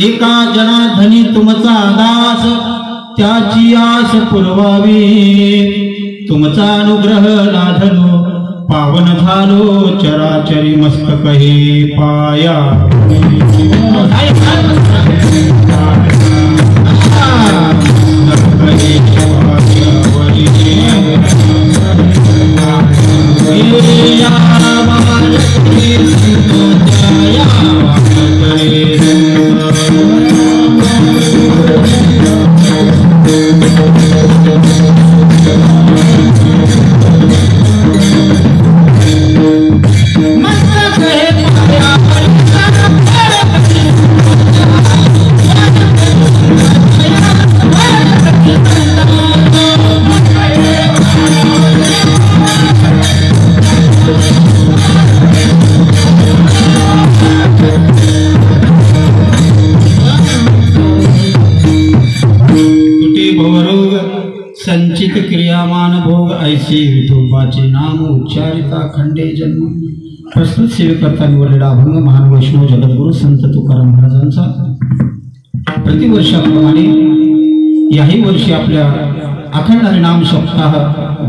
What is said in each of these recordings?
एका जनार्दनी तुमचा दास त्याची आस पुरवावी तुमचा अनुग्रह लाधलो पावन झालो चराचरी मस्तक हे पाया संचित क्रियामान भोग ऐसे विठोबाचे नाम उच्चारिता खंडे जन्म प्रस्तुत सेवेकर्ता निवडलेला अभंग महान वैष्णव जगद्गुरु संत तुकाराम महाराजांचा प्रतिवर्षाप्रमाणे याही वर्षी आपल्या अखंड हरिनाम सप्ताह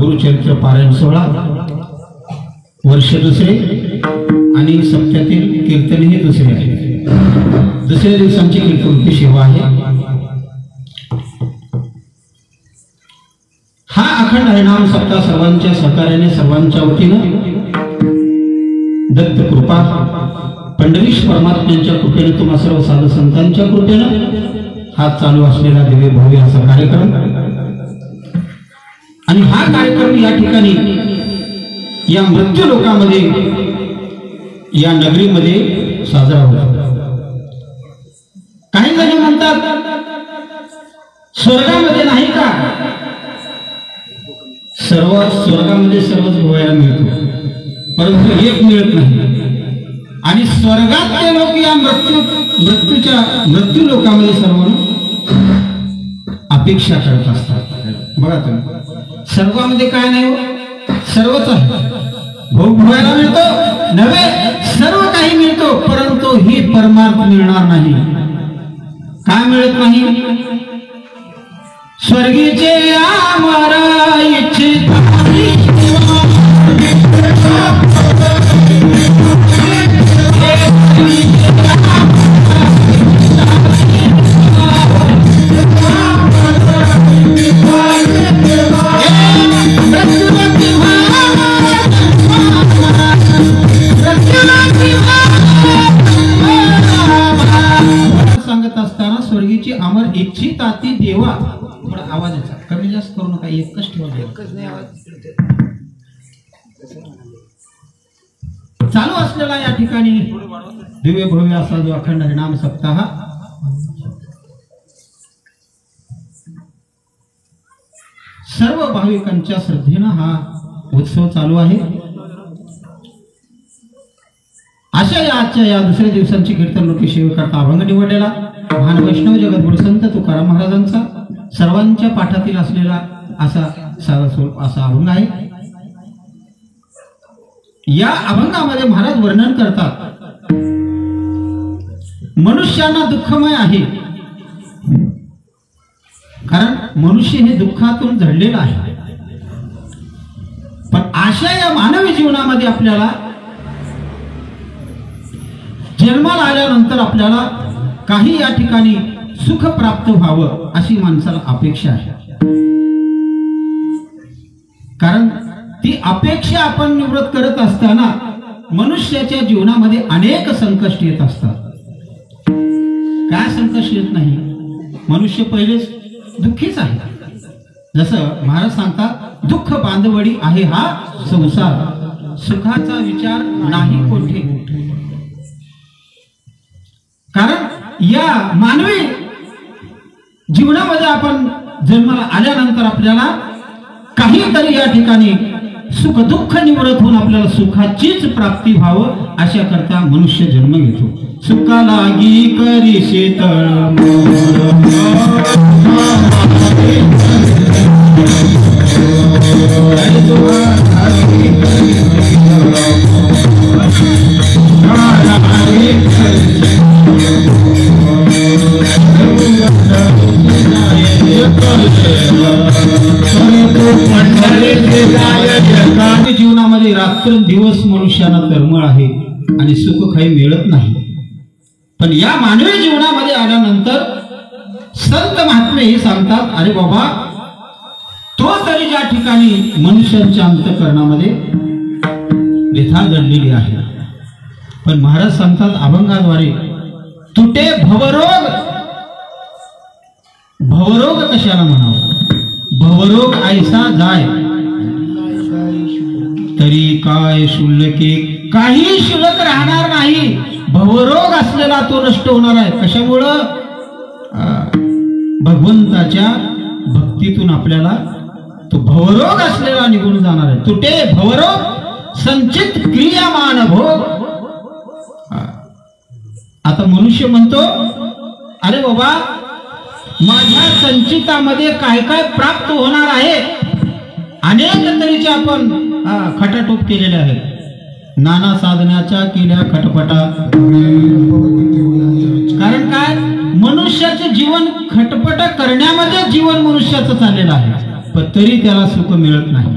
गुरुचरित्र पारायण सोहळा वर्ष दुसरे आणि सप्त्यातील कीर्तन हे दुसरे आहे। दुसऱ्या दिवसांची कीर्तनची सेवा आहे। हा अखंड हरिनाम सप्ताह सर्वांच्या सहकार्याने सर्वांच्या वतीनं दत्त कृपा पंढरीश परमात्म्यांच्या कृपेने तुम्हा सर्व साधू संतांच्या कृपेने हा चालू असलेला दिव्य भव्य असा कार्यक्रम आणि हा कार्यक्रम या ठिकाणी या मृत्यू लोकामध्ये, या नगरीमध्ये साजरा होतो. काही जण म्हणतात स्वर्गामध्ये नाही का? स्वर्गामध्ये सर्वच भोगायला मिळतो, परंतु एक मिळत नाही. आणि स्वर्गात ते लोक या मृत्यू लोकांमध्ये सर्व अपेक्षा करत असतात. बघा तुम्ही, स्वर्गामध्ये काय नाही हो, सर्वच आहे. भोग भोगायला मिळतो नव्हे, सर्व काही मिळतो, परंतु ही परमार्थ मिळणार नाही. काय मिळत नाही? स्वर्गीचे आमर इच्छित सांगत असताना स्वर्गीची अमर इच्छिताती देवा. थोडा आवाजाचा कमी जास्त करू नका, एकच ठेवा. चालू असलेला या ठिकाणी दिव्य भव्य असा जो अखंड हरिनाम सप्ताह सर्व भाविकांच्या श्रद्धेनं हा उत्सव चालू आहे. अशा या आजच्या या दुसऱ्या दिवसांची कीर्तन लोकी सेवेकरता अभंग निवडलेला महान वैष्णव जगद्गुरु संत तुकाराम महाराजांचा सर्वांच्या पाठातील असलेला असा अभंग आहे. या अभंगामध्ये महाराज वर्णन करतात, मनुष्याना दुःखमय आहे, कारण मनुष्य हे दुःखातून झडलेला आहे. पण अशा या मानवी जीवनामध्ये आपल्याला जन्माला आल्यानंतर आपल्याला काही या ठिकाणी सुख प्राप्त व्हावं अशी माणसाला अपेक्षा आहे. कारण ती अपेक्षा आपण निवृत्त करत असताना मनुष्याच्या जीवनामध्ये अनेक संकट येत असतात. काय संकट येत नाही? मनुष्य पहिलेच दुःखीच आहे. जसं महाराज सांगतात, दुःख बांधवडी आहे हा संसार, सुखाचा विचार नाही कोठे. कारण या मानवी जीवनामध्ये आपण जन्माला आल्यानंतर आपल्याला काहीतरी या ठिकाणी सुख दुःख निवृत्त होऊन आपल्याला सुखाचीच प्राप्ती व्हावं अशा करता मनुष्य जन्म घेतो. सुखा लागी करी शीतळ जीवनामध्ये रात्र दिवस मनुष्याला तळमळ आहे आणि सुख काही मिळत नाही. पण या मानवी जीवनामध्ये आल्यानंतर संत महात्मे हे सांगतात, अरे बाबा, तो तरी ज्या ठिकाणी मनुष्यांच्या अंतःकरणामध्ये व्यथा दडलेली आहे. पण महाराज सांगतात अभंगाद्वारे, तुटे भवरोग. भवरोग कशाला म्हणावं? भवरोग ऐसा जाय तरी काय शुल्लके, काही शुल्लक राहणार नाही. भवरोग असलेला तो नष्ट होणार आहे. कशामुळं? भगवंताच्या भक्तीतून आपल्याला तो भवरोग असलेला निघून जाणार आहे. तुटे भवरोग संचित क्रियामान भोग. आता मनुष्य म्हणतो, अरे बाबा, माझ्या संचितामध्ये काय काय प्राप्त होणार आहे. अनेक तऱ्हेचे आपण खटाटोप केलेले आहेत. नाना साधनाच्या केल्या खटपटा. कारण काय? मनुष्याचे जीवन खटपटा करण्यामध्ये जीवन मनुष्याचं चाललेलं आहे, पण तरी त्याला सुख मिळत नाही.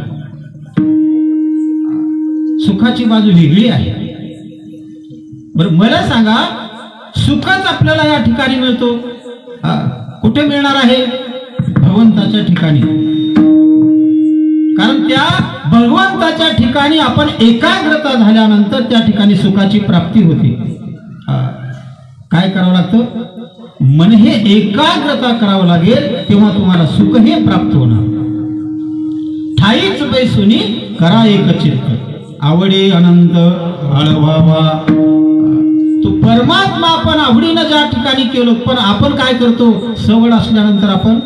सुखाची बाजू वेगळी आहे. बरं, मला सांगा, सुखच आपल्याला या ठिकाणी मिळतो. कुठे मिळणार आहे? भगवंताच्या ठिकाणी. कारण त्या भगवंताच्या ठिकाणी आपण एकाग्रता झाल्यानंतर त्या ठिकाणी सुखाची प्राप्ती होते. काय करावं लागतं? मन हे एकाग्रता करावं लागेल, तेव्हा तुम्हाला सुख हे प्राप्त होणार. ठाईच बैसुनी करा एक चित्त. आवडी अनंत अळवावा. तो परमात्मा आपण आवडीनं ज्या ठिकाणी केलो, पण आपण काय करतो, सवड असल्यानंतर आपण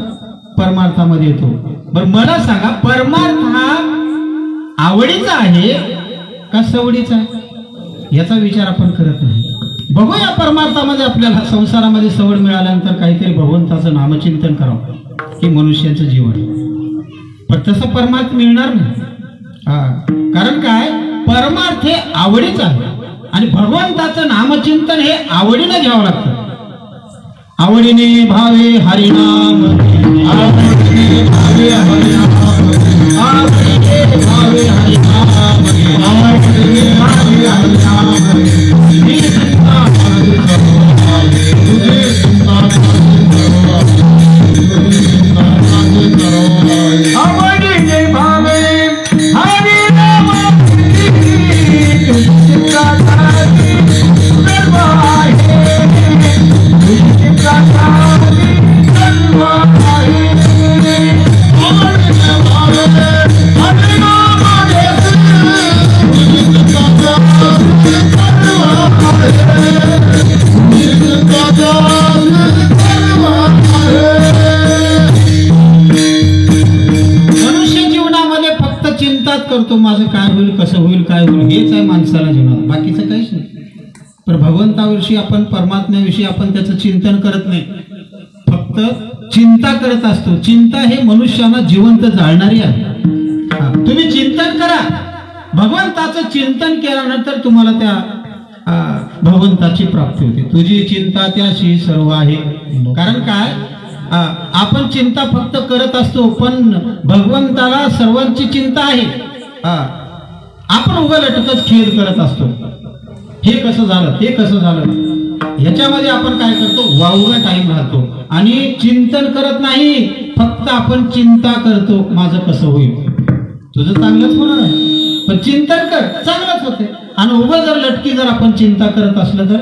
परमार्थामध्ये येतो. बरं मला सांगा, परमार्थ हा आवडीचा आहे का सवडीचा आहे, याचा विचार आपण करत नाही. बघूया परमार्थामध्ये आपल्याला संसारामध्ये सवड मिळाल्यानंतर काहीतरी भगवंताचं नामचिंतन करावं की मनुष्याचं जीवन, पण तसं परमार्थ मिळणार नाही. कारण काय, परमार्थ हे आवडीचं आहे आणि भगवंताचं नामचिंतन हे आवडीनं घ्यावं लागतं. आवडीने भावे हरिनाम, आवडीने भावे हरिनाम, आवडीने भावे हरिनाम, आवडीने भावे हरिनाम, तुझी चिंता आवडीने भावे हरिनाम, करतो माझं काय होईल, कसं होईल, काय होईल, हेच आहे माणसाला जीवनात, बाकीचं काहीच नाही. पण भगवंताविषयी आपण, परमात्म्याविषयी आपण त्याचं चिंतन करत नाही, फक्त चिंता करत असतो. चिंता हे मनुष्याला जिवंत जाळणारी आहे. तुम्ही चिंतन करा, भगवंताचं चिंतन केल्यानंतर तुम्हाला त्या भगवंताची प्राप्ती होते. तुझी चिंता त्याशी सर्व आहे. कारण काय, आपण चिंता फक्त करत असतो, पण भगवंताला सर्वांची चिंता आहे. आपण उगालटकच खेळ करत असतो, हे कसं झालं, ते कसं झालं, ह्याच्यामध्ये आपण काय करतो, वावगा टाइम राहतो आणि चिंतन करत नाही. फक्त आपण चिंता करतो, माझं कसं होईल, तुझं चांगलंच होणार आहे, पण चिंतन कर, चांगलंच होते. आणि उगा जर लटकी जर आपण चिंता करत असलं तर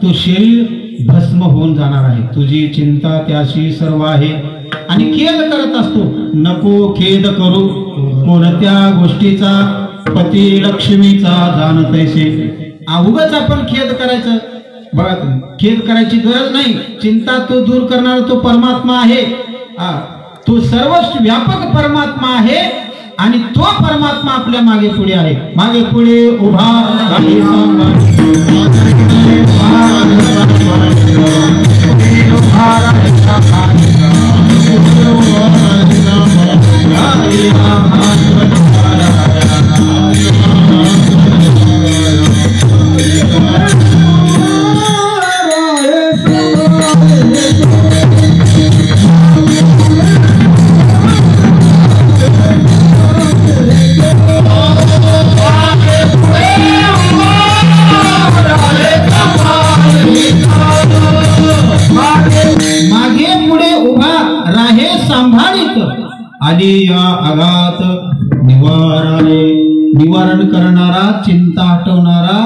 तो शरीर भस्म होऊन जाणार आहे. तुझी चिंता त्याशी सर्व आहे. आणि खेद करत असतो, नको खेद करू कोणत्या गोष्टीचा, पती लक्ष्मीचा जाणतैसे. उगाच आपण खेद करायचं, बघा खेद करायची गरज नाही. चिंता तो दूर करणारा तो परमात्मा आहे. तो सर्व व्यापक परमात्मा आहे आणि तो परमात्मा आपल्या मागे पुढे आहे. मागे पुढे उभा आहे, आली या आघात निवाराने. निवारण करणारा, चिंता हटवणारा,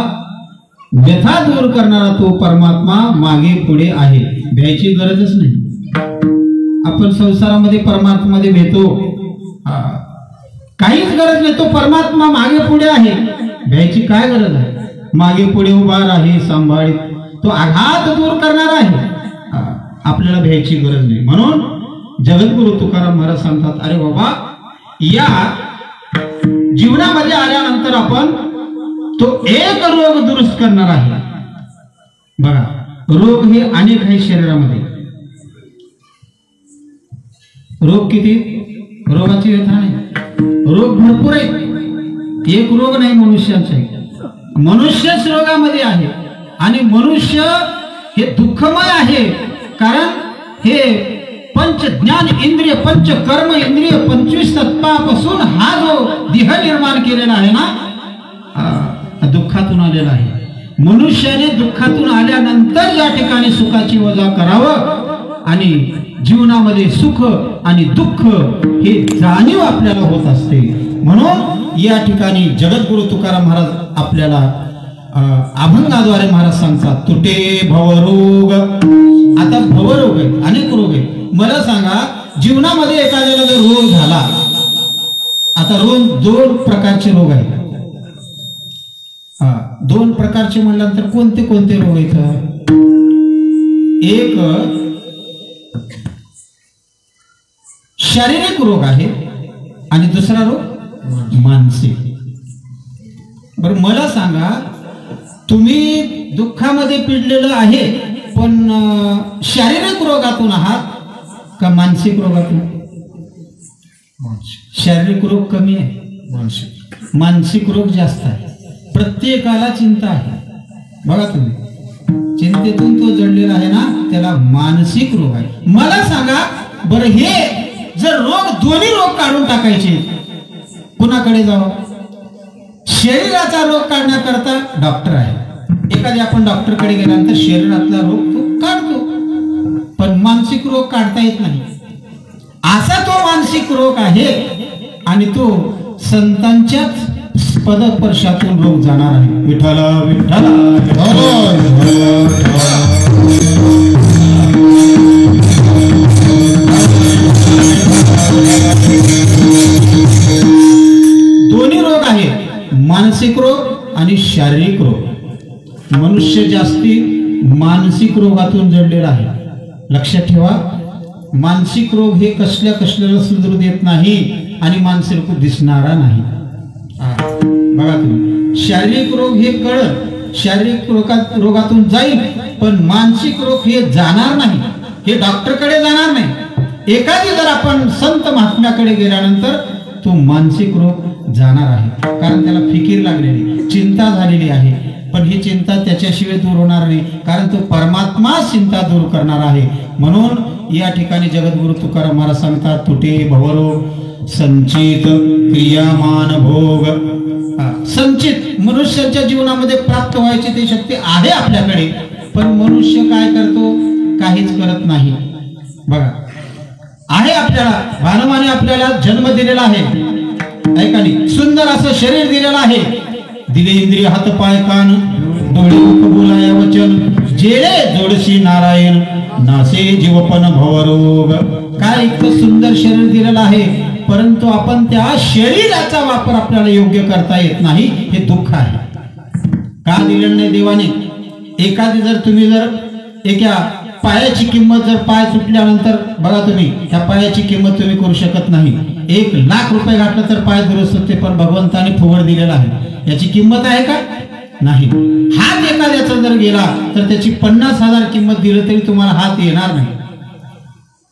व्यथा दूर करणारा तो परमात्मा मागे पुढे आहे. भ्यायची गरजच नाही. आपण संसारामध्ये परमात्म्यामध्ये भेटतो, काहीच गरज नाही. तो परमात्मा मागे पुढे आहे, भ्यायची काय गरज आहे. मागे पुढे उभा आहे सांभाळीत, तो आघात दूर करणारा आहे. आपल्याला भ्यायची गरज नाही. म्हणून जगद्गुरु तुकाराम महाराज सांगतात, अरे बाबा, या जीवनामध्ये आल्यानंतर आपण तो एक रोग दुरुस्त करणार आहे. बघा, रोग हे अनेक आहे शरीरामध्ये. रोग किती, रोगाची व्यथा नाही, रोग भरपूर आहे. एक रोग नाही मनुष्याचा, मनुष्यच रोगामध्ये आहे. आणि मनुष्य हे दुःखमय आहे, कारण हे पंच ज्ञान इंद्रिय, पंच कर्म इंद्रिय, 25 तत्वापासून हा जो देह निर्माण केलेला आहे ना, दुःखातून आलेला आहे. मनुष्याने दुःखातून आल्यानंतर या ठिकाणी सुखाची वजा करावं आणि जीवनामध्ये सुख आणि दुःख हे जाणीव आपल्याला होत असते. म्हणून या ठिकाणी जगद्गुरु तुकाराम महाराज आपल्याला अभंगाद्वारे महाराज सांगतात, तुटे भवरोग. आता भवरोग आहेत, अनेक रोग आहेत. मला सांगा, जीवनामध्ये एखाद्याला जर रोग झाला, आता रोग 2 प्रकारचे रोग आहेत. दोन प्रकारचे म्हणल्यानंतर कोणते कोणते रोग आहेत? एक शारीरिक रोग आहे आणि दुसरा रोग मानसिक. बरं मला सांगा, तुम्ही दुःखामध्ये पिडलेलं आहे पण शारीरिक रोगातून आहात का मानसिक रोगातून? शारीरिक रोग कमी आहे, मानसिक रोग जास्त आहे. प्रत्येकाला चिंता आहे. बघा तुम्ही, चिंतेतून तो जडलेला आहे ना, त्याला मानसिक रोग आहे. मला सांगा बरं, हे जर रोग दोन्ही रोग काढून टाकायचे, कुणाकडे जावं? शरीराचा रोग काढण्याकरता डॉक्टर आहे. एखादी आपण डॉक्टरकडे गेल्यानंतर शरीरातला रोग तो काढतो, पण मानसिक रोग काढता येत नाही. असा तो मानसिक रोग आहे आणि तो संतांच्याच पदस्पर्शातून रोग जाणार आहे. विठ्ठल विठ्ठल. दोन्ही रोग आहेत, मानसिक रोग आणि शारीरिक रोग. मनुष्य जास्ती मानसिक रोगातून जडलेला आहे. लक्षात ठेवा, मानसिक रोग हे कसल्याला सुधरू देत नाही आणि मानसिक रोग दिसणारा नाही. बघा तुम्ही, शारीरिक रोग हे कळत, शारीरिक रोगातून जाईल, पण मानसिक रोग हे जाणार नाही, हे डॉक्टरकडे जाणार नाही. एखादी जर आपण संत महात्म्याकडे गेल्यानंतर तो मानसिक रोग जाणार आहे, कारण त्याला फिकीर लागलेली, चिंता झालेली आहे. पण ही चिंता त्याच्याशिवाय दूर होणार नाही, कारण तो परमात्मा चिंता दूर करणार आहे. म्हणून या ठिकाणी जगद्गुरु तुकाराम महाराज सांगतात, तुटे भवरोग संचित क्रियामान भोग. संचित मनुष्याच्या जीवनामध्ये प्राप्त व्हायची ती शक्ती आहे आपल्याकडे, पण मनुष्य काय करतो? काहीच करत नाही. बघा, आहे आपल्याला, भानमाने आपल्याला जन्म दिलेला आहे, ऐकानी सुंदर असं शरीर दिलेलं आहे, दिले इंद्रिय हात पाय कान डोळे मुख बोलाया वचन, जेळे जोडशी नारायण नासे जीवपन भवरोग. काय इतकं सुंदर शरीर दिलेलं आहे, परंतु आपण त्या शरीराचा वापर आपल्याला योग्य करता येत नाही, हे दुःख आहे. का दिलेलं नाही देवाने? एखादी जर तुम्ही जर एका पायाची किंमत, जर पाय तुटल्यानंतर बघा तुम्ही, त्या पायाची किंमत तुम्ही करू शकत नाही. 1,00,000 रुपये घातलं तर पाय दुरुस्त होते, पण भगवंताने फुगड दिलेला आहे, याची किंमत आहे का? नाही. हात एखाद्याचा जर गेला तर त्याची 50,000 किंमत दिलं तरी तुम्हाला हात येणार नाही,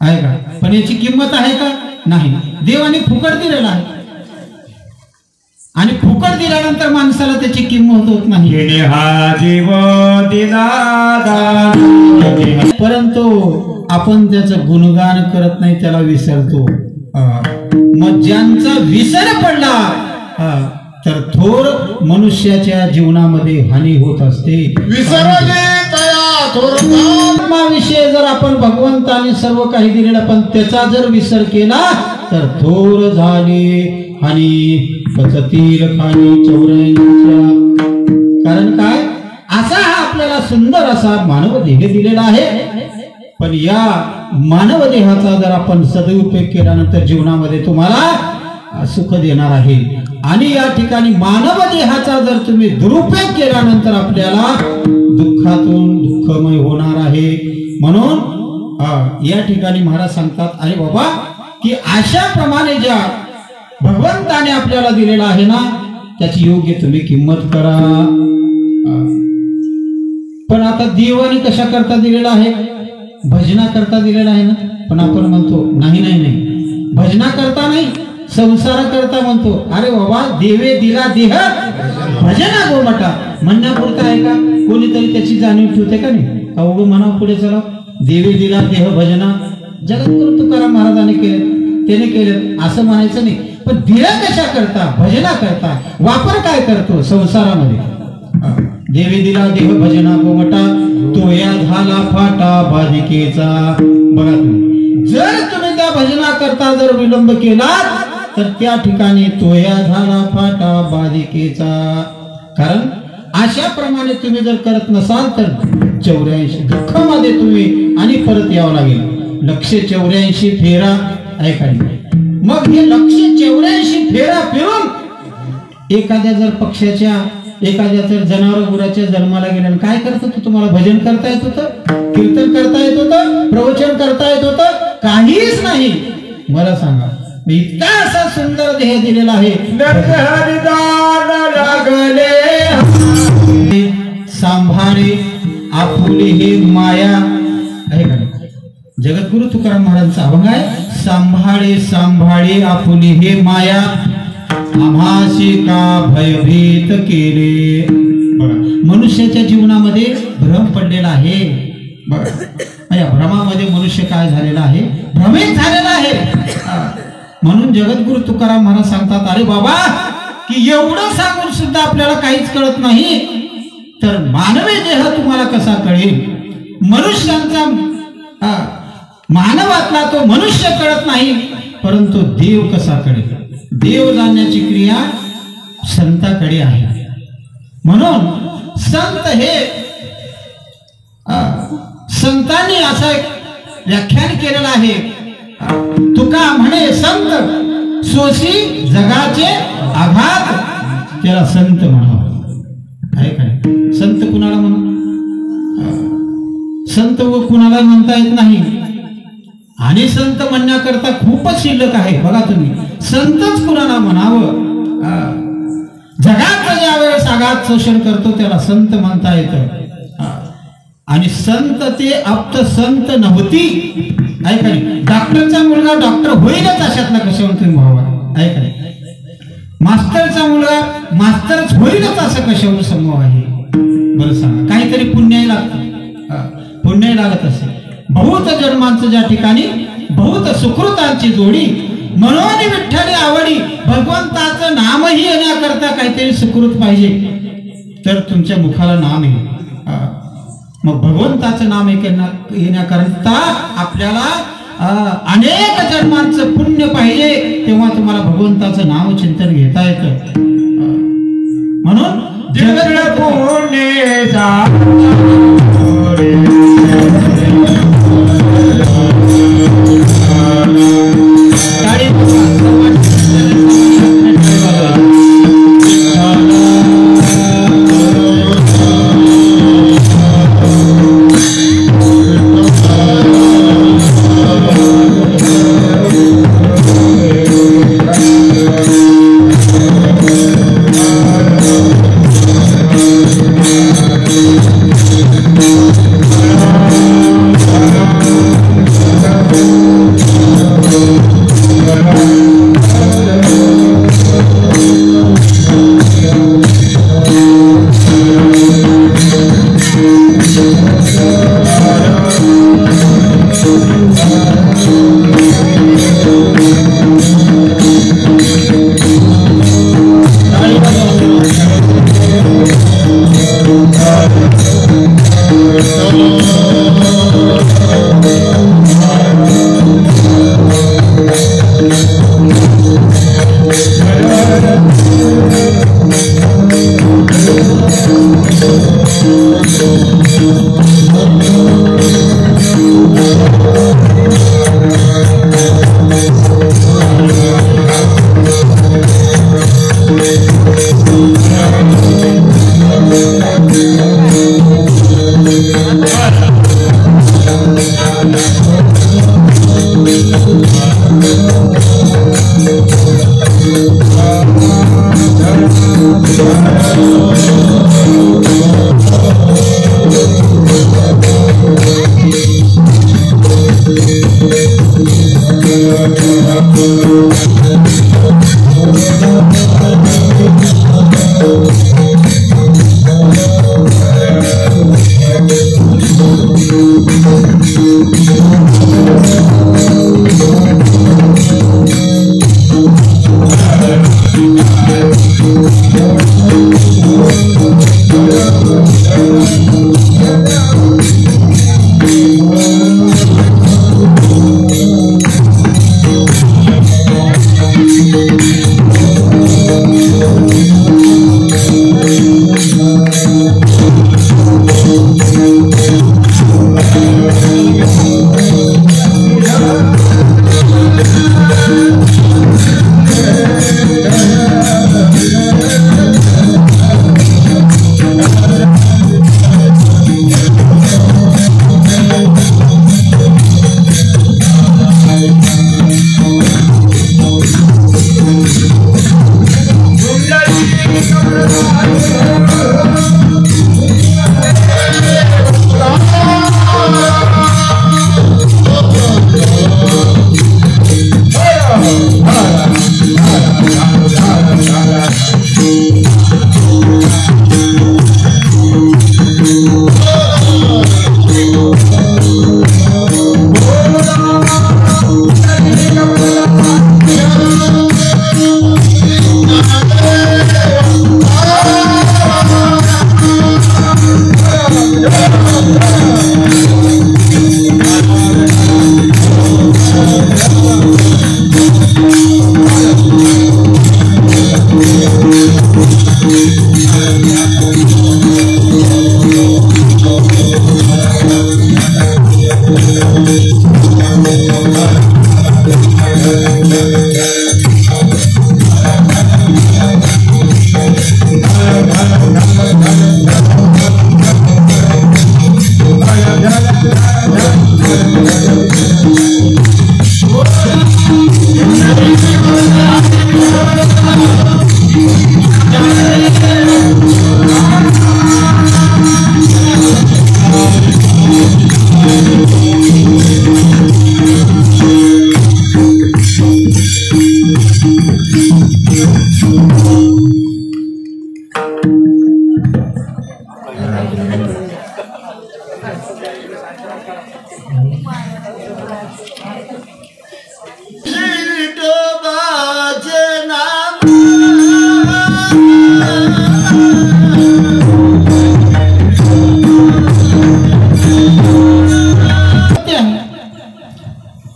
आहे का? पण याची किंमत आहे का? नाही. देवाने फुकट दिलेला आहे आणि फुकट दिल्यानंतर माणसाला त्याची किंमत होत नाही. हा जीव दिला परंतु आपण त्याचं गुणगान करत नाही, त्याला विसरतो. मग ज्यांचा विसर पडला तर थोर मनुष्याच्या जीवनामध्ये हानी होत असते. विषय जर आपण भगवंताने सर्व काही दिलेलं, पण त्याचा जर विसर केला तर थोर झाले हानी पचतील खाणी 84. कारण काय? असा हा आपल्याला सुंदर असा मानव देह दिलेला आहे, पण या मानव देहाचा जर आपण सदुपयोग केल्यानंतर जीवनामध्ये तुम्हाला सुख देणार आहे. आणि या ठिकाणी मानव देहाचा जर तुम्ही दुरुपयोग केल्यानंतर आपल्याला दुःखातून दुःखमय होणार आहे. म्हणून या ठिकाणी महाराज सांगतात, अरे बाबा, की अशा प्रमाणे ज्या भगवंताने आपल्याला दिलेला आहे ना, त्याची योग्य तुम्ही किंमत करा. पण आता देवाने कशा करता दिलेला आहे? भजना करता दिलेला आहे ना. पण आपण म्हणतो नाही नाही नाही, भजना करता नाही, संसार करता म्हणतो. अरे बाबा, देवे दिला देह भजना गोमटा म्हणण्यापुरता आहे का? कोणीतरी त्याची जाणीव ठेवते का नाही? का उभं म्हणा पुढे चला, देवे दिला देह भजना जगद्गुरु तुकाराम महाराजांनी केले, त्याने केले असं म्हणायचं नाही. पण दिला कशा करता? भजना करता. वापर काय करतो संसारामध्ये? देवी दिला देह भजना गोमटा, तो या झाला फाटा बाधिकेचा. बघा तुम्ही, जर तुम्ही त्या भजना करता जर विलंब केला तर त्या ठिकाणी तोया झाला फाटा बाधिकेचा. कारण अशा प्रमाणे तुम्ही जर करत नसाल तर 84 दुःखामध्ये तुम्ही आणि परत यावं लागेल. 184 फेरा ऐकायला. मग हे 184 फेरा फिरून एखाद्या जर पक्षाच्या एखाद्या तर जनावर गुराच्या जन्माला गेल्या काय करत होतं? तुम्हाला भजन करता येत होतं, कीर्तन करता येत होतं, प्रवचन करता येत होतं? काहीच नाही. मला सांगा, इतका असा सुंदर देह दिलेला आहे. लागले सांभाळे आपुली हे माया आहे का? जगद्गुरु तुकाराम महाराजांचा अभंग आहे, सांभाळे सांभाळे आपुली हे माया आम्हाशी का भयभीत केले. मनुष्याच्या जीवनामध्ये भ्रम पडलेला आहे. बघा, या भ्रमामध्ये मनुष्य काय झालेला आहे? भ्रमित झालेला आहे. म्हणून जगद्गुरु तुकाराम महाराज सांगतात, अरे बाबा, की एवढं सांगून सुद्धा आपल्याला काहीच कळत नाही तर मानवी देह तुम्हाला कसा कळेल? मनुष्यांचा मानवातला तो मनुष्य कळत नाही, परंतु देव कसा कळेल? देव जाणण्याची क्रिया संताकडे आहे. म्हणून संत हे संतांनी असं एक व्याख्यान केलेलं आहे. तुका म्हणे संत सोशी जगाचे आघात, त्याला संत म्हणावं. आहे काय? संत कुणाला म्हणा? संत व कुणाला म्हणता येत नाही. आणि संत म्हणण्याकरता खूपच शिल्लक आहे. बघा तुम्ही, संतच कुणाला म्हणावं? जगात ज्या वेळेस आघात शोषण करतो त्याला संत म्हणता येतं. आणि संत ते अप्त संत नव्हती. ऐका नाही, डॉक्टरचा मुलगा डॉक्टर होईलच अशातला कशावर तुम्ही भावा? ऐका नाही, मास्तरचा मुलगा मास्तरच होईलच असं कशावर संभव आहे? बरं सांगा, काहीतरी पुण्याही लागतं, पुण्याही लागत असेल. बहुत जन्मांचं ज्या ठिकाणी बहुत सुकृतांची जोडी, म्हणून विठ्ठली आवडी. भगवंताचं नामही येण्याकरता काहीतरी सुकृत पाहिजे तर तुमच्या मुखाला नाम येईल. मग भगवंताचं नाम येण्याकरता आपल्याला अनेक जन्मांचं पुण्य पाहिजे, तेव्हा तुम्हाला भगवंताचं नाम चिंतन घेता येतं. म्हणून जगत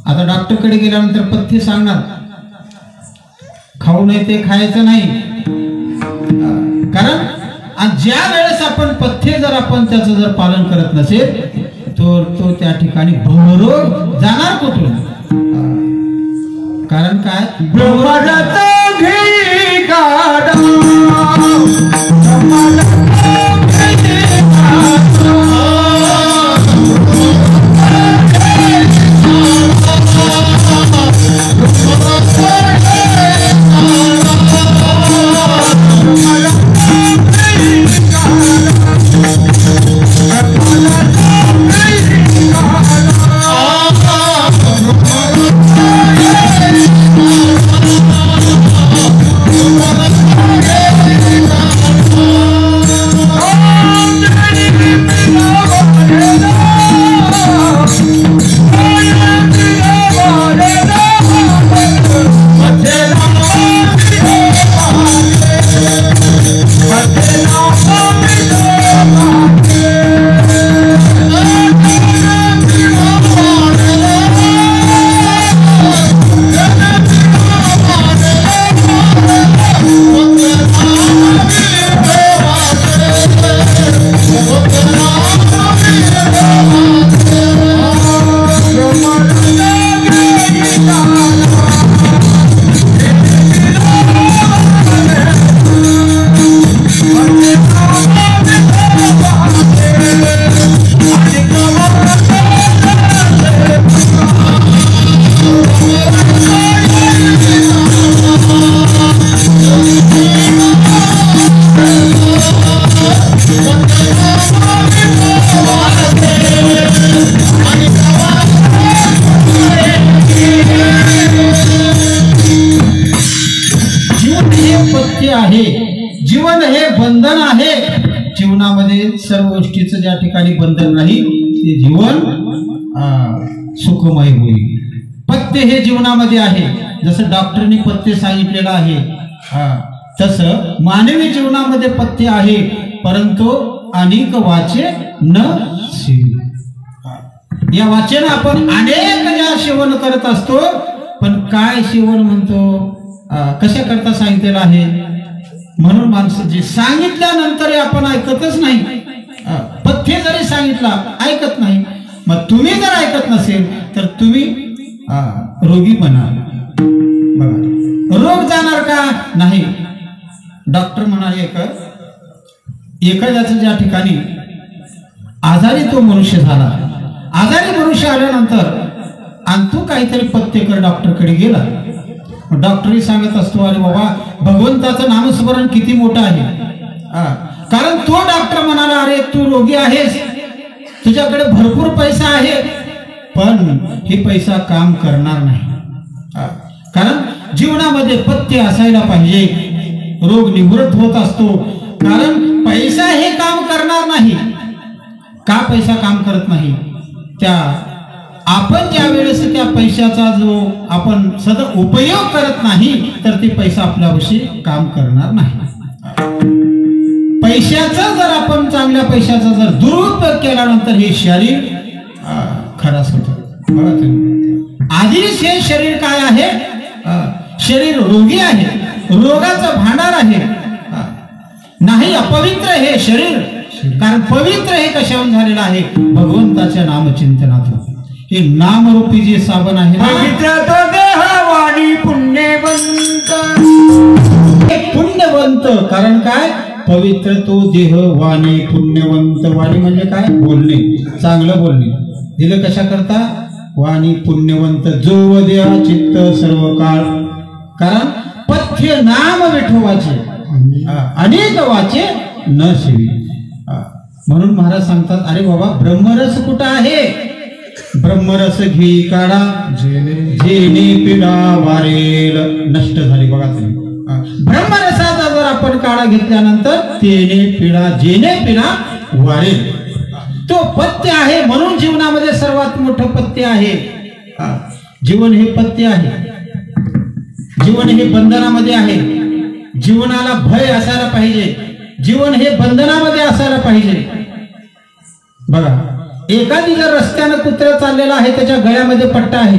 आता डॉक्टरकडे गेल्यानंतर पथ्य सांगणार, खाऊ नये ते खायचं नाही. कारण ज्या वेळेस आपण पथ्य जर आपण त्याचं जर पालन करत नसेल तर तो त्या ठिकाणी भवरोग जाणार कुठून? कारण काय, जीवन हे बंधन आहे. जीवनामध्ये सर्व गोष्टीचं ज्या ठिकाणी बंधन नाही ते जीवन सुखमय होईल. पथ्य हे जीवनामध्ये आहे. जसं डॉक्टरनी पथ्य सांगितलेलं आहे तसं मानवी जीवनामध्ये पथ्य आहे. परंतु अनेक वाचे न सेवी. या वाचेनं आपण अनेक ज्या सेवन करत असतो, पण काय सेवन म्हणतो, कशा करता सांगितलेलं आहे. म्हणून माणसं जे सांगितल्यानंतर आपण ऐकतच नाही. पथ्य जरी सांगितला ऐकत नाही. मग तुम्ही जर ऐकत नसेल तर तुम्ही रोगी बनाल. बघा, रोग जाणार का नाही. डॉक्टर म्हणाले एखाद्याचं ज्या ठिकाणी आजारी तो मनुष्य झाला, आजारी मनुष्य आल्यानंतर आणि तू काहीतरी पथ्य कर डॉक्टरकडे गेला. डॉक्टरही सांगत असतो, अरे बाबा भगवंताचं नामस्मरण किती मोठं आहे. कारण तो डॉक्टर म्हणाला, अरे तू रोगी आहेस, तुझ्याकडे भरपूर पैसा आहे, पण हे पैसा काम करणार नाही. कारण जीवनामध्ये पथ्य असायला पाहिजे. रोग निवृत्त होत असतो. कारण पैसा हे काम करणार नाही. का पैसा काम करत नाही, त्या आपण ज्या वेळेस त्या पैशाचा जो आपण सद उपयोग करत नाही तर ते पैसा आपल्याविषयी काम करणार नाही. पैशाचा जर आपण चांगल्या पैशाचा जर दुरुपयोग केल्यानंतर हे शरीर खराब होतं. बघा, आधीच हे शरीर काय आहे, शरीर रोगी आहे, रोगाचं भांडार आहे. नाही अपवित्र हे शरीर, कारण पवित्र हे कशावरून झालेलं आहे? भगवंताच्या नामचिंतनातून. हे नामरूपी जे साबण आहे ना, पवित्र तो देह वाणी पुण्यवंत. हे पुण्यवंत. कारण काय? पवित्र तो देह वाणी पुण्यवंत. वाणी म्हणजे काय? बोलणे, चांगलं बोलणे. दिलं कशा करता? वाणी पुण्यवंत जो वद्या चित्त सर्व काळ. कारण पथ्य नाम विठोबाचे अनेक वाचे न शिवी. म्हणून महाराज सांगतात, अरे बाबा ब्रह्मरस कुठं आहे? ब्रह्मरस घे काढा जेणे पिढा वारेल. नष्ट झाली बघा तुम्ही. ब्रह्मरसाचा जर आपण काढा घेतल्यानंतर तेने पिढा जेणे पिढा वारेल. तो पथ्य आहे. म्हणून जीवनामध्ये सर्वात मोठं पथ्य आहे. जीवन हे पथ्य आहे. जीवन हे बंधनामध्ये आहे. जीवनाला भय असायला पाहिजे. जीवन हे बंधनामध्ये असायला पाहिजे. बघा, एखादी जर रस्त्यानं कुत्रा चाललेला आहे, त्याच्या गळ्यामध्ये पट्टा आहे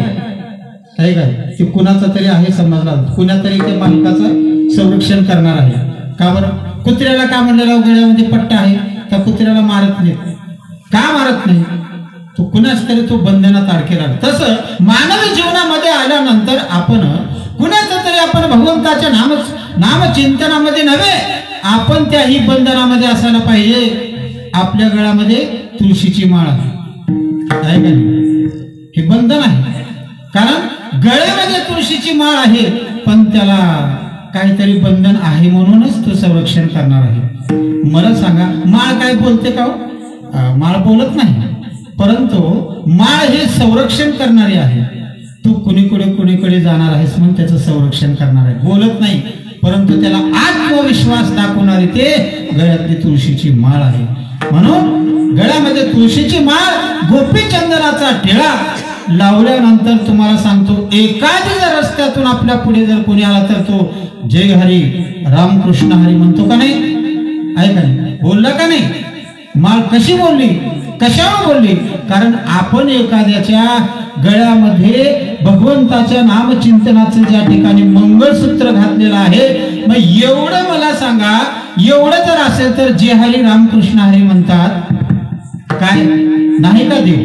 काय? ते कुणाचा तरी आहे समजला, कुणातरी ते मालकाचं संरक्षण करणार आहे. का बरं? कुत्र्याला का म्हणलेला गळ्यामध्ये पट्टा आहे? त्या कुत्र्याला मारत नाही. का मारत नाही? तो कुणाच तरी तो बंधनात अडकेला. तसं मानवी जीवनामध्ये आल्यानंतर आपण कुणाचं तरी आपण भगवंताच्या नामचिंतनामध्ये नव्हे, आपण त्याही बंधनामध्ये असायला पाहिजे. आपल्या गळ्यामध्ये तुळशीची माळ आहे का नाही? हे बंधन आहे. कारण गळ्यामध्ये तुळशीची माळ आहे, पण त्याला काहीतरी बंधन आहे म्हणूनच तो संरक्षण करणार आहे. मला सांगा, माळ काय बोलते का? माळ बोलत नाही, परंतु माळ हे संरक्षण करणारी आहे. तू कुणीकडे जाणार आहेस म्हणून त्याचं संरक्षण करणार आहे. बोलत नाही, परंतु त्याला आत्मविश्वास दाखवणारी ते गळ्यातली तुळशीची माळ आहे. म्हणून गळ्यामध्ये तुळशीची माळ, गोपीचंदनाचा टिळा लावल्यानंतर तुम्हाला सांगतो, एखादी जर रस्त्यातून आपल्या पुढे जर कोणी आला तर तो जय हरी रामकृष्ण हरी म्हणतो का नाही? आहे का नाही? बोलला का नाही? माळ कशी बोलली? कशावर बोलली? कारण आपण एखाद्याच्या गळ्यामध्ये भगवंताच्या नामचिंतनाचं ज्या ठिकाणी मंगळसूत्र घातलेलं आहे, मग एवढं मला सांगा, एवढं जर असेल तर जे हरी रामकृष्ण हरी म्हणतात काय नाही का देव?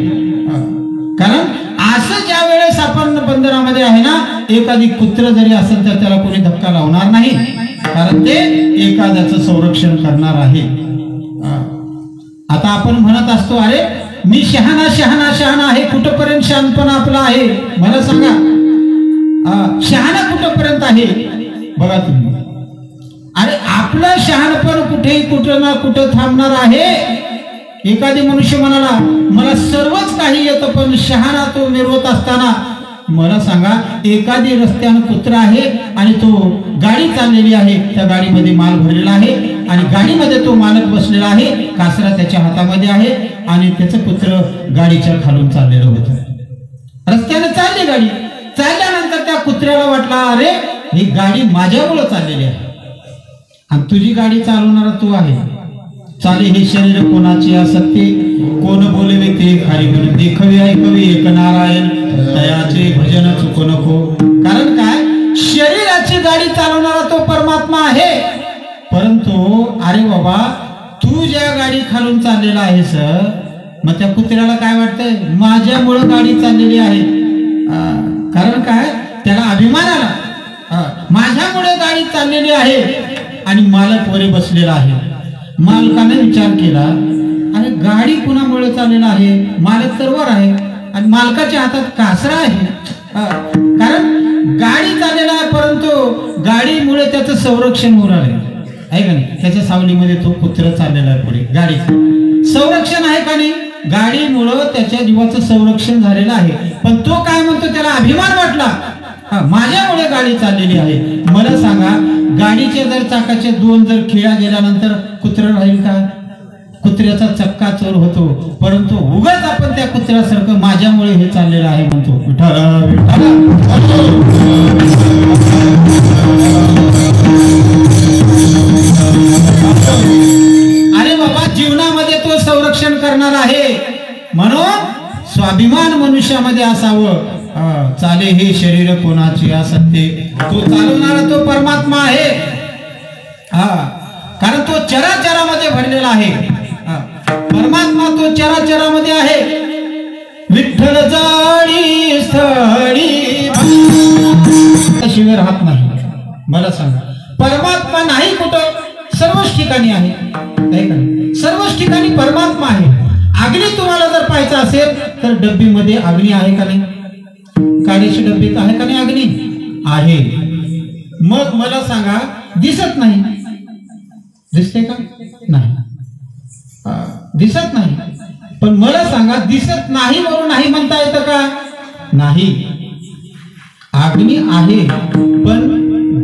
कारण असं ज्या वेळेस आपण बंधनामध्ये आहे ना, एखादी कुत्र जरी असेल तर त्याला कोणी धक्का लावणार नाही, कारण ते एखाद्याचं संरक्षण करणार आहे. आता आपण म्हणत असतो, अरे मी शहाणा शहाणा शहाणा आहे. कुठपर्यंत शहाणपणा आपला आहे? मला सांगा, शहाणा कुठपर्यंत आहे? बघा तुम्ही, अरे आपलं शहाणपण कुठेही कुठं ना कुठं थांबणार आहे. एखादी मनुष्य म्हणाला, मला सर्वच काही येतं, पण शहाणा तो मिरवत असताना मला सांगा, एखादी रस्त्यानं कुत्रा आहे आणि तो गाडी चाललेली आहे, त्या गाडीमध्ये माल भरलेला आहे आणि गाडीमध्ये तो मालक बसलेला आहे, कासरा त्याच्या हातामध्ये आहे आणि त्याचं कुत्र गाडीच्या खालून चाललेलं होतं. रस्त्याने चालली गाडी. चालल्यानंतर त्या कुत्र्याला वाटला, अरे ही गाडी माझ्यामुळे चाललेली आहे आणि तुझी गाडी चालवणारा तू आहे. चाले हे शरीर कोणाचे असत्य, कोण बोलवे ते खाली म्हणून देखवे ऐकवे एक नारायण, तयाचे भजन चुक नको. कारण काय? शरीराची गाडी चालवणारा तो परमात्मा आहे. परंतु अरे बाबा, तू ज्या गाडी खालून चाललेला आहेस, मग त्या कुत्र्याला काय वाटतंय? माझ्यामुळं गाडी चाललेली आहे. कारण काय? त्याला अभिमान आला, माझ्यामुळे गाडी चाललेली आहे आणि मालक वरी बसलेला आहे. मालकाने विचार केला, अरे गाडी कुणामुळे चाललेला आहे? मालक तर वर आहे आणि मालकाच्या हातात कासरा आहे. कारण गाडी चाललेला आहे, परंतु गाडीमुळे त्याचं संरक्षण होणार आहे का नाही? त्याच्या सावलीमध्ये तो कुत्र चाललेला आहे. पुढे गाडी संरक्षण आहे का नाही? गाडीमुळं त्याच्या जीवाचं संरक्षण झालेलं आहे. पण तो काय म्हणतो? त्याला अभिमान वाटला, माझ्यामुळे गाडी चाललेली आहे. मला सांगा, गाडीचे जर चाकाचे दोन जर खिळा गेल्यानंतर कुत्र राहील का? कुत्र्याचा चक्का चोर होतो, परंतु उगाच आपण त्या कुत्र्यासारखं माझ्यामुळे हे चाललेलं आहे म्हणतो. विठ्ठल विठ्ठल. अरे बाबा, जीवनामध्ये तो संरक्षण करणार आहे. म्हणून स्वाभिमान मनुष्यामध्ये असावं. चाले हे शरीर कोणाचे असत्य, तो चालवणारा तो परमात्मा आहे. कारण तो चराचरामध्ये भरलेला आहे. परमात्मा तो चराचरामध्ये आहे. विठ्ठल जाळी स्थळी शिवाय राहत नाही. मला सांगा, परमात्मा नाही कुठं? सर्वच ठिकाणी आहे. सर्वच ठिकाणी परमात्मा आहे. अग्नी तुम्हाला जर पाहायचा असेल तर डब्बीमध्ये अग्नी आहे का नाही? काळीची डब्बीत आहे का नाही? अग्नी आहे. मग मला सांगा, दिसत नाही. दिसते का? नाही, दिसत नाही. पण मला सांगा, दिसत नाही म्हणून नाही म्हणता येतं का? नाही. अग्नी आहे पण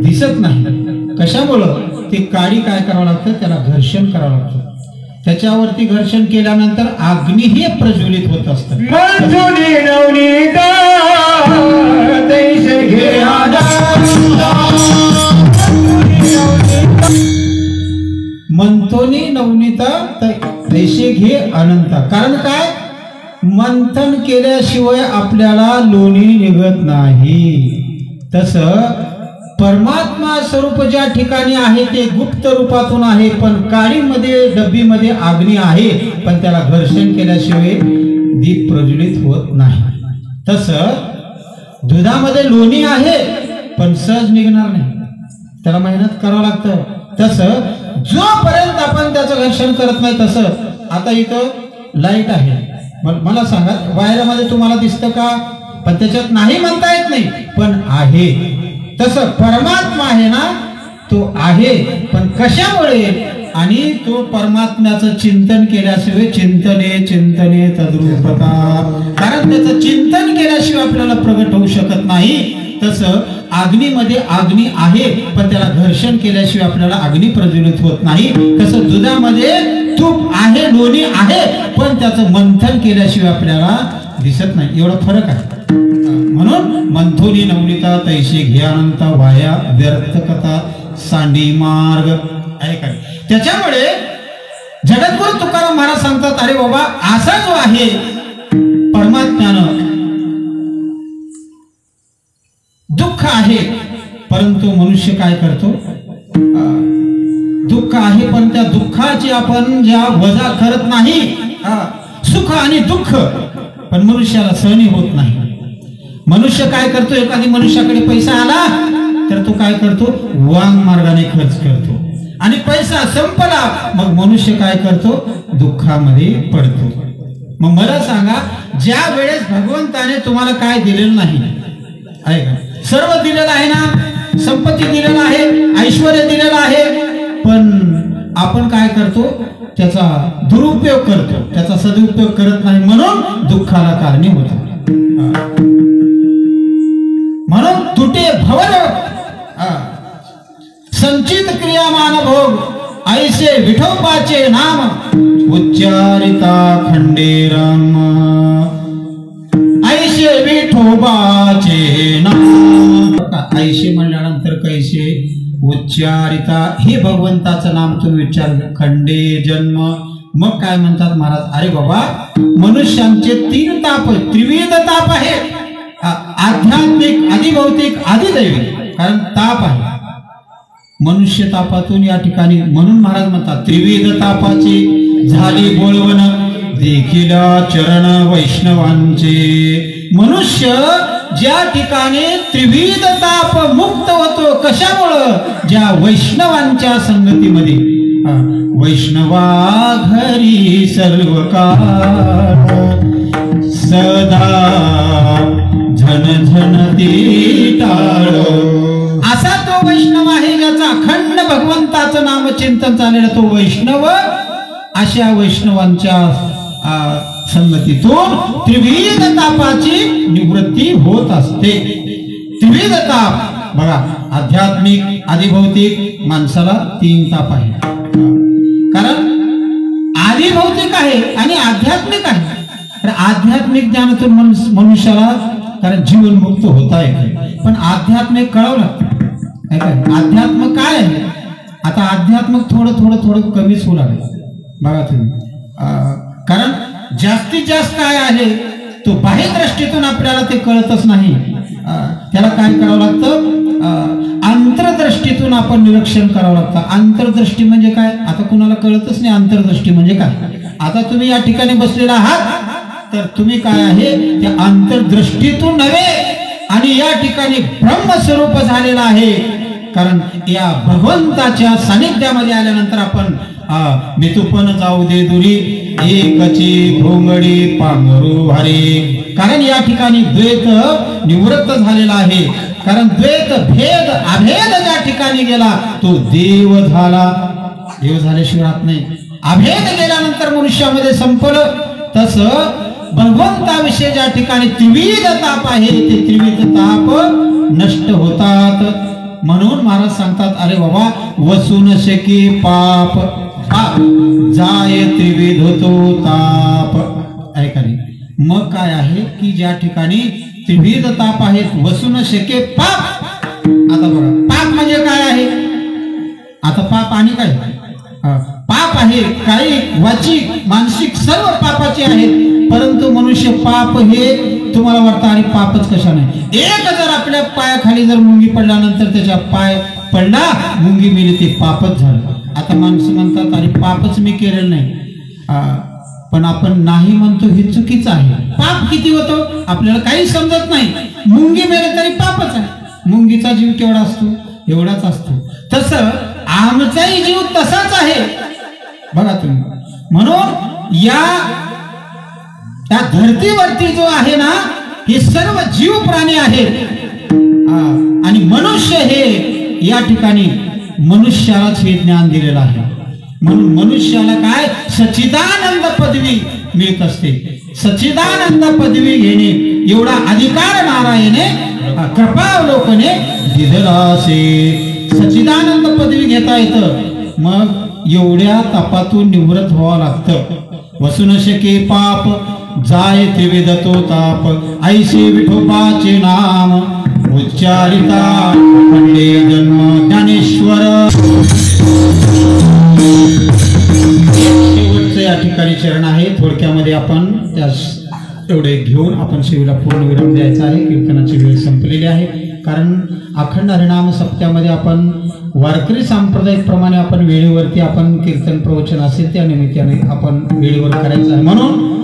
दिसत नाही. कशामुळं? ते काडी काय करावं लागतं? त्याला घर्षण करावं लागतं. त्याच्यावरती घर्षण केल्यानंतर अग्नीही प्रज्वलित होत असतं. मंथोनी नवनीता तैसे घे अनंता. कारण काय? मंथन केल्याशिवाय आपल्याला लोणी निघत नाही. तसं परमात्मा स्वरूप ज्या ठिकाणी आहे ते गुप्त रूपातून आहे. पण काळीमध्ये डब्बीमध्ये अग्नी आहे, पण त्याला घर्षण केल्याशिवाय दीप प्रज्वलित होत नाही. तसं दुधामध्ये लोणी आहे पण सहज निघणार नाही, त्याला मेहनत करावं लागतं. तसं जोपर्यंत आपण त्याचं घर्षण करत नाही, तसं आता इथं लाईट आहे, मला सांगा वायरामध्ये तुम्हाला दिसतं का? पण त्याच्यात नाही म्हणता येत नाही, पण आहे. तसं परमात्मा आहे ना, तो आहे. पण कशामुळे? आणि तो परमात्म्याचं चिंतन केल्याशिवाय चिंतने तद्रूपता. कारण त्याचं चिंतन केल्याशिवाय आपल्याला प्रगट होऊ शकत नाही. तसं अग्नीमध्ये अग्नी आहे पण त्याला घर्षण केल्याशिवाय आपल्याला अग्नी प्रज्वलित होत नाही. तसं दुधामध्ये तूप आहे, लोणी आहे, पण त्याचं मंथन केल्याशिवाय आपल्याला दिसत नाही. एवढा फरक आहे. म्हणून मंथोनी नवनीता तैसे घ्यानंता वाया व्यर्थ कथा सांडी मार्ग आहे काय. त्याच्यामुळे जगद्गुरु तुकाराम महाराज सांगतात, अरे बाबा, असा जो आहे परमात्म्यानं दुःख आहे, परंतु मनुष्य काय करतो? दुःख आहे पण त्या दुःखाची आपण ज्या वजा करत नाही. सुख आणि दुःख पण मनुष्याला सहन होत नाही. मनुष्य काय करतो? एखादी मनुष्याकडे पैसा आला तर तो काय करतो? वांग मार्गाने खर्च करतो. आणि पैसा संपला मग मनुष्य काय करतो? दुःखामध्ये पडतो. मग मला सांगा, ज्या वेळेस भगवंताने तुम्हाला काय दिलेलं नाही आहे का? सर्व दिलेलं आहे ना, संपत्ती दिलेलं आहे, ऐश्वर दिलेलं आहे, पण आपण काय करतो? त्याचा दुरुपयोग करतो, त्याचा सदुपयोग करत नाही, म्हणून दुःखाला कारणीभूत होतो. म्हणून तुटे भवन संचित क्रियामान भोग ऐसे विठोबाचे नाम उच्चारिता खंडेराम. ऐसे विठोबाचे नाम. ऐसे म्हणल्यानंतर कैसे? उच्चारिता, हे भगवंताचं नाम तुम्ही विचार. खंडे जन्म. मग काय म्हणतात महाराज? अरे बाबा, मनुष्यांचे 3 ताप, त्रिविध ताप आहे. आध्यात्मिक, आदिभौतिक, आदिदैवी. कारण ताप आहे मनुष्य तापातून या ठिकाणी. म्हणून महाराज म्हणतात, त्रिविध तापाची झाली बोलवण देखील चरण वैष्णवांचे. मनुष्य ज्या ठिकाणी त्रिविध ताप मुक्त होतो, कशामुळं? ज्या वैष्णवांच्या संगतीमध्ये. वैष्णवा घरी सर्व काळ सदा झन झन टाळ. असा तो वैष्णव आहे ज्याचा अखंड भगवंताचं नाम चिंतन चाललेलं, तो वैष्णव. अशा वैष्णवांच्या संगतीतून त्रिविध तापाची निवृत्ती होत असते. त्रिविध ताप बघा, आध्यात्मिक, आदिभौतिक. माणसाला 3 ताप आहे. कारण आदिभौतिक आहे आणि आध्यात्मिक आहे. तर आध्यात्मिक ज्ञानातून मनुष्याला कारण जीवन मुक्त होता येते, पण आध्यात्मिक कळावं लागतं. अध्यात्म काय आहे? आता अध्यात्म थोडं कमीच होऊ लागेल बघा तुम्ही. कारण जास्तीत जास्त काय आहे तो बाह्य दृष्टीतून आपल्याला ते कळतच नाही. त्याला काय करावं लागतं? अंतर्दृष्टीतून आपण निरीक्षण करावं लागतं. अंतर्दृष्टी म्हणजे काय? आता कुणाला कळतच नाही अंतर्दृष्टी म्हणजे काय. आता तुम्ही या ठिकाणी बसलेला आहात तर तुम्ही काय आहे त्या अंतर्दृष्टीतून नव्हे आणि या ठिकाणी ब्रह्मस्वरूप झालेला आहे. कारण या भगवंताच्या सानिध्यामध्ये आल्यानंतर आपण मितुपन जाऊ दे दुरी एकची भोंगडी पांघरू हरे. कारण या ठिकाणी द्वैत निवृत्त झालेला आहे. कारण द्वैत भेद अभेद ज्या ठिकाणी गेला तो देव झाला. देव झाल्याशिवाय राहत नाही. अभेद गेल्यानंतर मनुष्यामध्ये संपलं. तसं भगवंताविषयी ज्या ठिकाणी त्रिविध ताप आहे ते त्रिविध ताप नष्ट होतात. म्हणून महाराज सांगतात अरे बाबा वसून शके पाप जाय त्रिविध तो ताप. ऐका नाही. मग काय आहे की ज्या ठिकाणी त्रिविध ताप आहेत वसून शके पाप. आता बघा पाप म्हणजे काय आहे. आता पाप आणि काय पाप आहे काही वाचिक मानसिक सर्व पापाचे आहेत. परंतु मनुष्य पाप हे तुम्हाला वाटतं आणि पापच कशा नाही. एक जर आपल्या पायाखाली जर मुंगी पडल्यानंतर त्याच्या पाय पडला मुंगी मेली ते पापच झालं. आता माणसं म्हणतात अरे पापच मी केलेलं नाही. पण आपण नाही म्हणतो हे चुकीचं आहे. पाप किती होतो आपल्याला काही समजत नाही. मुंगी मेले तरी पापच आहे. मुंगीचा जीव केवढा असतो एवढाच असतो. तसं आमचाही जीव तसाच आहे बघा तुम्ही. म्हणून या त्या धर्तीवरती जो आहे ना हे सर्व जीव प्राणी आहेत आणि मनुष्य हे या ठिकाणी मनुष्यालाच हे ज्ञान दिलेलं आहे. म्हणून मनुष्याला काय सच्चिदानंद पदवी मिळत असते. सच्चिदानंद पदवी घेणे एवढा अधिकार नारायणे कृपावलोकने दिलेला असे. सच्चिदानंद पदवी घेता येतं. मग एवढ्या तापातून निवृत्त व्हावं लागतं. वसून शके पाप जाय त्रिविध तो ताप ऐसे विठोबाचे नाम उच्चारिता खंडे जन्म ज्ञानेश्वर. शेवटचं या ठिकाणी चरण आहे. थोडक्यामध्ये आपण त्यास एवढे घेऊन आपण शिवीला पूर्ण विराम द्यायचा आहे. कीर्तनाची वेळ संपलेली आहे. कारण अखंड हरिनाम सप्त्यामध्ये आपण वारकरी सांप्रदायिक प्रमाणे आपण वेळेवरती आपण कीर्तन प्रवचन असेल त्या निमित्ताने आपण वेळेवर करायचं आहे. म्हणून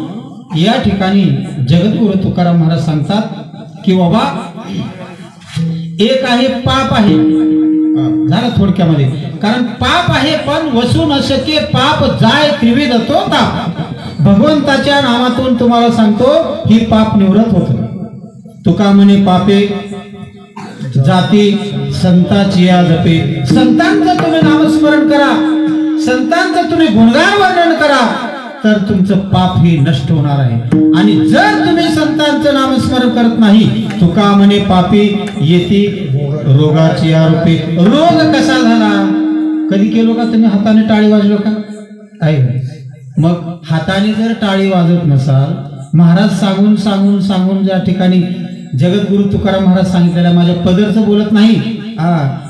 या ठिकाणी जगद्गुरु तुकाराम महाराज सांगतात की बाबा एक आहे पाप आहे. झालं थोडक्यामध्ये. कारण पाप आहे पण वसू न शके पाप जाय त्रिविध तो ताप. भगवंताच्या नामातून तुम्हाला सांगतो ही पाप निवृत्त होत. तुका म्हणे पापे जाती संताची या जपे. संतांचं तुम्ही नामस्मरण करा. संतांचं तुम्ही गुणगान वर्णन करा तर तुमचं पाप हे नष्ट होणार आहे. आणि जर तुम्ही संतांचं नामस्मरण करत नाही तुका म्हणे पापी येते रोगाची आरोपी. रोग कसा झाला कधी केलो का तुम्ही हाताने टाळी वाजलो का आहे. मग हाताने जर टाळी वाजत नसाल महाराज सांगून सांगून सांगून ज्या ठिकाणी जगद्गुरु तुकाराम महाराज सांगितलेला माझ्या पदरचं बोलत नाही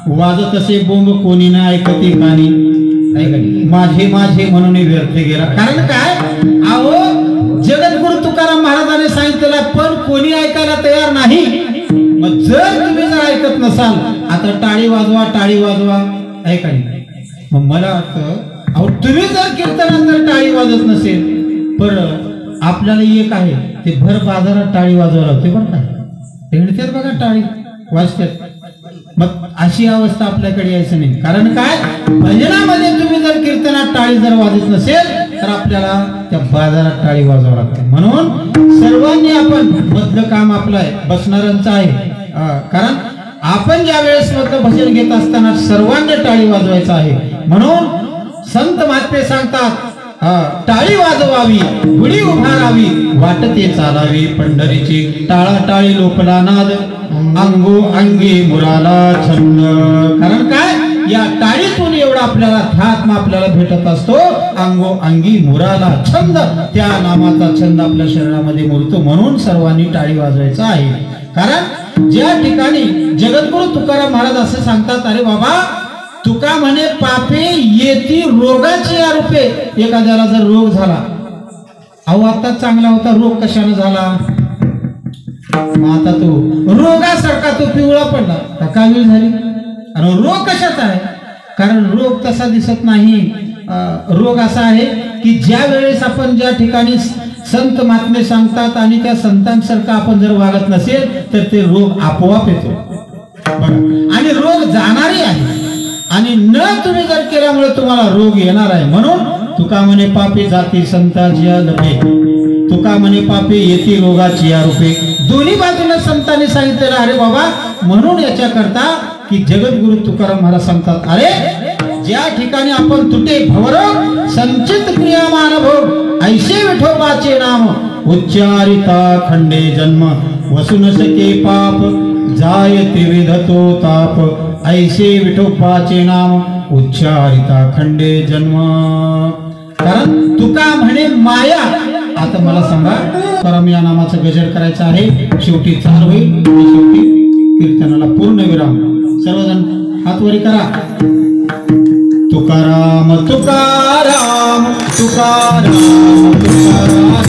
वाजत असे बोंब कोणी ना ऐकते कानी माझे माझे म्हणून व्यर्थ गेला. कारण काय अहो जगद्गुरु तुकाराम महाराजांनी सांगितलेला पण कोणी ऐकायला तयार नाही. मग जर तुम्ही जर ऐकत नसाल आता टाळी वाजवा टाळी वाजवा ऐका. मग मला वाटतं अहो तुम्ही जर कीर्तनात जर टाळी वाजत नसेल पर आपल्याला एक आहे ते भर बाजारात टाळी वाजवायला होते बरं काय तेणतेच बघा टाळी वाजतात. मग अशी अवस्था आपल्याकडे यायचं नाही. कारण काय भजनामध्ये तुम्ही जर कीर्तनात टाळी जर वाजत नसेल तर आपल्याला त्या बाजारात टाळी वाजवावं लागतं. म्हणून सर्वांनी आपण मधलं काम आपलं आहे बसणाऱ्यांचं आहे. कारण आपण ज्या वेळेस मधलं भजन घेत असताना सर्वांनी टाळी वाजवायचं आहे. म्हणून संत महात्मे सांगतात टाळी वाजवावी गुढी उभारावी वाटते चालावी पंढरीची. टाळा टाळी लोपला नाद अंगो अंगी मुराला छंद. कारण काय या टाळीतून एवढा आपल्याला ध्यात्म आपल्याला भेटत असतो. अंगो अंगी मुराला छंद त्या नामाचा छंद आपल्या शरीरामध्ये मुरतो. म्हणून सर्वांनी टाळी वाजवायचं आहे. कारण ज्या ठिकाणी जगद्गुरु तुकाराम महाराज असं सांगतात अरे बाबा तुका म्हणे पापे येती रोगाची आरोपे. एखाद्याला जर रोग झाला अहो आता चांगला होता रोग कशाने झाला मग आता तो रोगासारखा तो पिवळा पडला का कावीळ झाली. अरे रोग कशाचा आहे? कारण रोग तसा दिसत नाही. रोग असा आहे की ज्या वेळेस आपण ज्या ठिकाणी संत महात्मे सांगतात आणि त्या संतांसारखं आपण जर वागत नसेल तर ते रोग आपोआप येतो. आणि रोग जाणारी आहे आणि न तुम्ही जर केल्यामुळे तुम्हाला रोग येणार आहे. म्हणून तुका म्हणे पापी जाती संताची लपे, तुका म्हणे पापी येती रोगाची या रूपे. दोन्ही बाजूने संतांनी सांगितलेलं. अरे बाबा, म्हणून याच्याकरता की जगद्गुरु तुकाराम महाराज सांगतात, अरे ज्या ठिकाणी आपण तुटे भवरोग संचित क्रियामान भोग ऐसे विठोबाचे नाम उच्चारिता खंडे जन्म वसुन सके पाप जायते विधतो ताप ऐसे विठोबाचे नाम उच्चारिता खंडे जन्म. कारण तुका म्हणे माया. आता मला सांगा, तुकाराम या नामाचा गजर करायचा आहे. शेवटी चाल होईल आणि शेवटी कीर्तनाला पूर्ण विराम. सर्वजण हातवरी करा. तुकाराम तुकाराम तुकाराम तुकाराम